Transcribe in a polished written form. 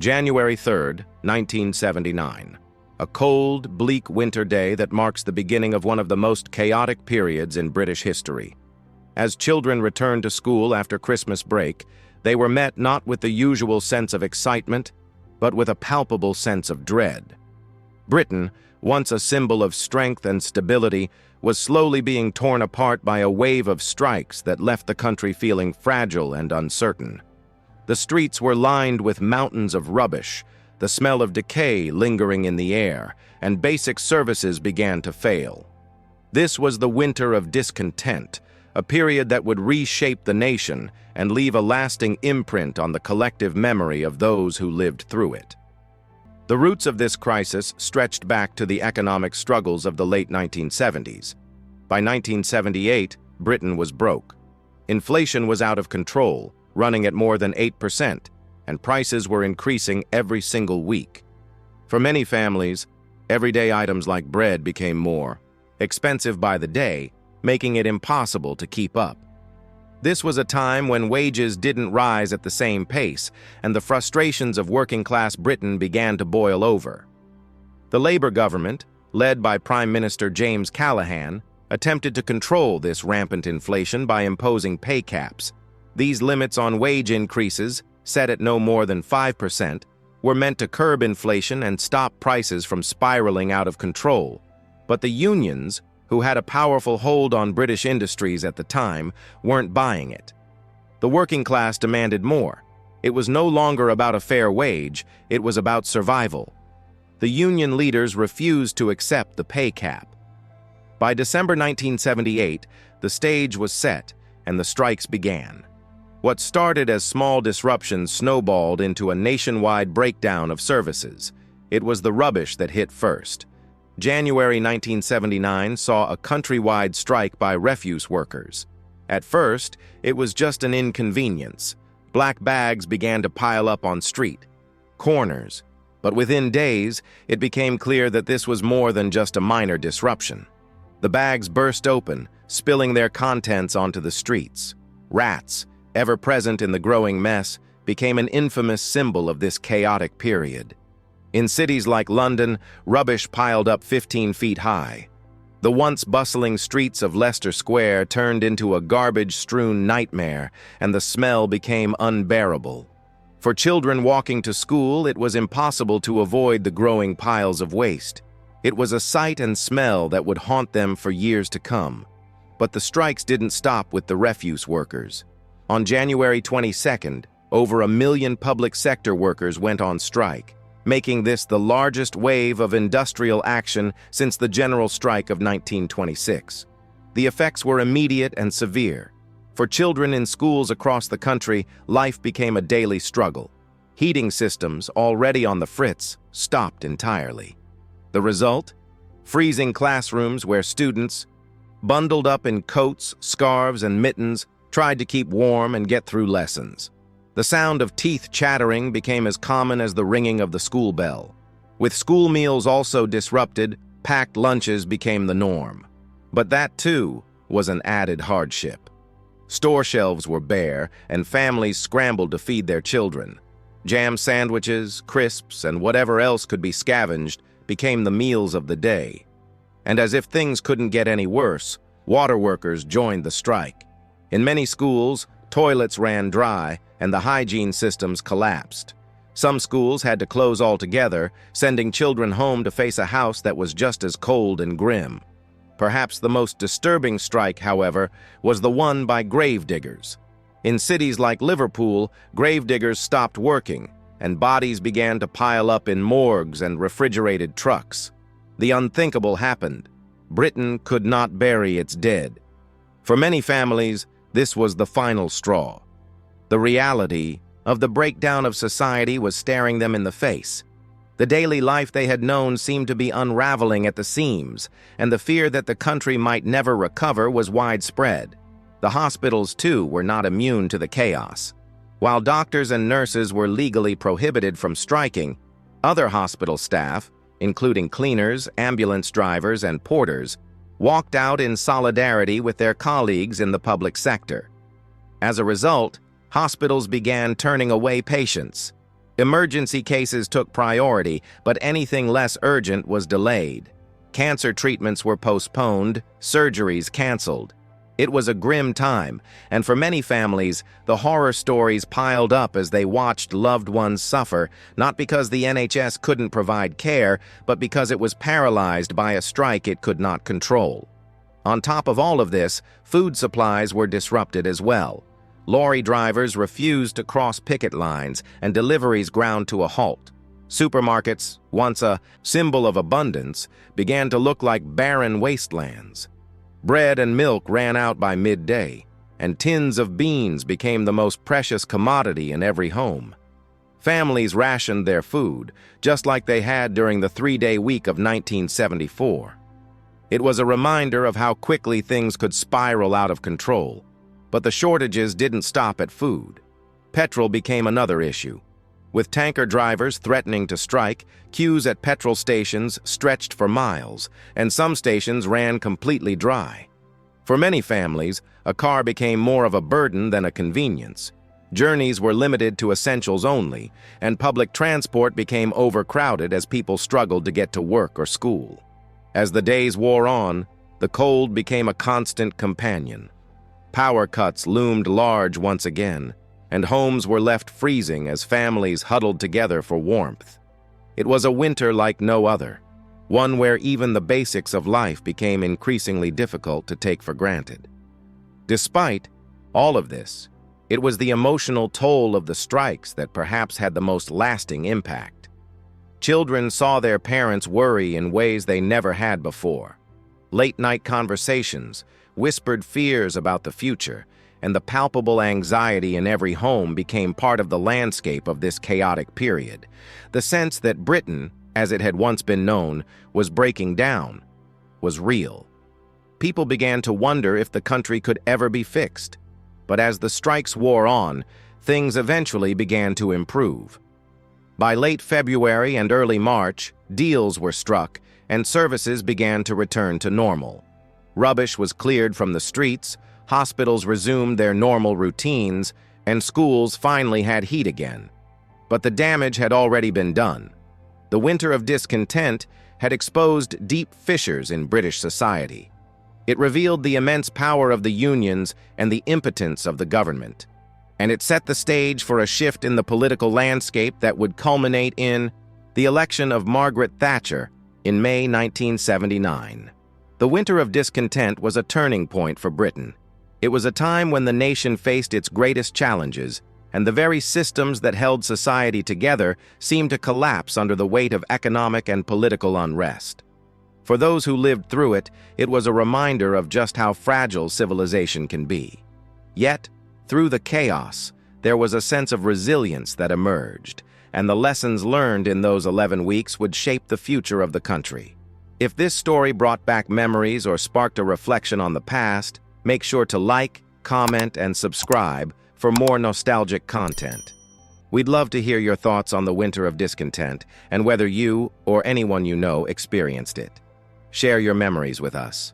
January 3rd, 1979. A cold, bleak winter day that marks the beginning of one of the most chaotic periods in British history. As children returned to school after Christmas break, they were met not with the usual sense of excitement, but with a palpable sense of dread. Britain, once a symbol of strength and stability, was slowly being torn apart by a wave of strikes that left the country feeling fragile and uncertain. The streets were lined with mountains of rubbish, the smell of decay lingering in the air, and basic services began to fail. This was the Winter of Discontent, a period that would reshape the nation and leave a lasting imprint on the collective memory of those who lived through it. The roots of this crisis stretched back to the economic struggles of the late 1970s. By 1978, Britain was broke. Inflation was out of control, running at more than 8%, and prices were increasing every single week. For many families, everyday items like bread became more expensive by the day, making it impossible to keep up. This was a time when wages didn't rise at the same pace, and the frustrations of working-class Britain began to boil over. The Labour government, led by Prime Minister James Callaghan, attempted to control this rampant inflation by imposing pay caps. These limits on wage increases, set at no more than 5%, were meant to curb inflation and stop prices from spiraling out of control. But the unions, who had a powerful hold on British industries at the time, weren't buying it. The working class demanded more. It was no longer about a fair wage, it was about survival. The union leaders refused to accept the pay cap. By December 1978, the stage was set and the strikes began. What started as small disruptions snowballed into a nationwide breakdown of services. It was the rubbish that hit first. January 1979 saw a countrywide strike by refuse workers. At first, it was just an inconvenience. Black bags began to pile up on street corners. But within days, it became clear that this was more than just a minor disruption. The bags burst open, spilling their contents onto the streets. Rats, ever present in the growing mess, became an infamous symbol of this chaotic period. In cities like London, rubbish piled up 15 feet high. The once bustling streets of Leicester Square turned into a garbage-strewn nightmare, and the smell became unbearable. For children walking to school, it was impossible to avoid the growing piles of waste. It was a sight and smell that would haunt them for years to come. But the strikes didn't stop with the refuse workers. On January 22nd, over 1 million public sector workers went on strike, making this the largest wave of industrial action since the general strike of 1926. The effects were immediate and severe. For children in schools across the country, life became a daily struggle. Heating systems, already on the fritz, stopped entirely. The result? Freezing classrooms where students, bundled up in coats, scarves, and mittens, tried to keep warm and get through lessons. The sound of teeth chattering became as common as the ringing of the school bell. With school meals also disrupted, packed lunches became the norm. But that, too, was an added hardship. Store shelves were bare, and families scrambled to feed their children. Jam sandwiches, crisps, and whatever else could be scavenged became the meals of the day. And as if things couldn't get any worse, water workers joined the strike. In many schools, toilets ran dry, and the hygiene systems collapsed. Some schools had to close altogether, sending children home to face a house that was just as cold and grim. Perhaps the most disturbing strike, however, was the one by gravediggers. In cities like Liverpool, gravediggers stopped working, and bodies began to pile up in morgues and refrigerated trucks. The unthinkable happened. Britain could not bury its dead. For many families, this was the final straw. The reality of the breakdown of society was staring them in the face. The daily life they had known seemed to be unraveling at the seams, and the fear that the country might never recover was widespread. The hospitals, too, were not immune to the chaos. While doctors and nurses were legally prohibited from striking, other hospital staff, including cleaners, ambulance drivers, and porters, walked out in solidarity with their colleagues in the public sector. As a result, hospitals began turning away patients. Emergency cases took priority, but anything less urgent was delayed. Cancer treatments were postponed, surgeries canceled. It was a grim time, and for many families, the horror stories piled up as they watched loved ones suffer, not because the NHS couldn't provide care, but because it was paralyzed by a strike it could not control. On top of all of this, food supplies were disrupted as well. Lorry drivers refused to cross picket lines, and deliveries ground to a halt. Supermarkets, once a symbol of abundance, began to look like barren wastelands. Bread and milk ran out by midday, and tins of beans became the most precious commodity in every home. Families rationed their food, just like they had during the three-day week of 1974. It was a reminder of how quickly things could spiral out of control. But the shortages didn't stop at food. Petrol became another issue. With tanker drivers threatening to strike, queues at petrol stations stretched for miles, and some stations ran completely dry. For many families, a car became more of a burden than a convenience. Journeys were limited to essentials only, and public transport became overcrowded as people struggled to get to work or school. As the days wore on, the cold became a constant companion. Power cuts loomed large once again, and homes were left freezing as families huddled together for warmth. It was a winter like no other, one where even the basics of life became increasingly difficult to take for granted. Despite all of this, it was the emotional toll of the strikes that perhaps had the most lasting impact. Children saw their parents worry in ways they never had before. Late-night conversations, whispered fears about the future, and the palpable anxiety in every home became part of the landscape of this chaotic period. The sense that Britain, as it had once been known, was breaking down, was real. People began to wonder if the country could ever be fixed. But as the strikes wore on, things eventually began to improve. By late February and early March, deals were struck, and services began to return to normal. Rubbish was cleared from the streets, hospitals resumed their normal routines, and schools finally had heat again. But the damage had already been done. The Winter of Discontent had exposed deep fissures in British society. It revealed the immense power of the unions and the impotence of the government. And it set the stage for a shift in the political landscape that would culminate in the election of Margaret Thatcher in May 1979. The Winter of Discontent was a turning point for Britain. It was a time when the nation faced its greatest challenges, and the very systems that held society together seemed to collapse under the weight of economic and political unrest. For those who lived through it, it was a reminder of just how fragile civilization can be. Yet, through the chaos, there was a sense of resilience that emerged, and the lessons learned in those 11 weeks would shape the future of the country. If this story brought back memories or sparked a reflection on the past, make sure to like, comment, and subscribe for more nostalgic content. We'd love to hear your thoughts on the Winter of Discontent and whether you or anyone you know experienced it. Share your memories with us.